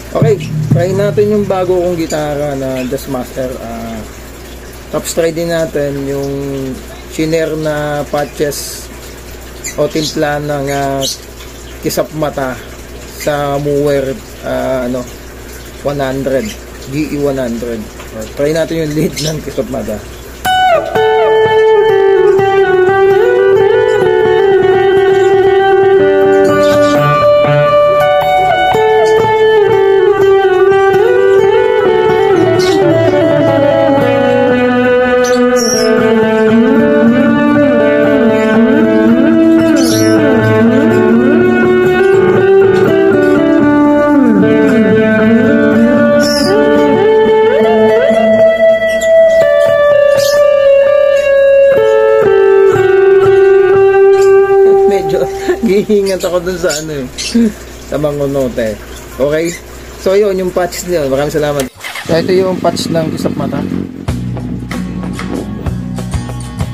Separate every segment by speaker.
Speaker 1: Okay, try natin yung bago kong gitara na Jazzmaster. Tapos try din natin yung chiner na patches o timpla ng kisap mata sa Mower 100 GE 100. Try natin yung lead ng kisap mata. Hihingat ako dun sa sa mangunote. Okay? So yun, yung patch niya. Maraming salamat. So ito yung patch ng kisap mata.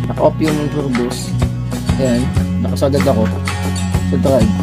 Speaker 1: Naka-off yung turbos. Ayan. Nakasagad ako sa drive.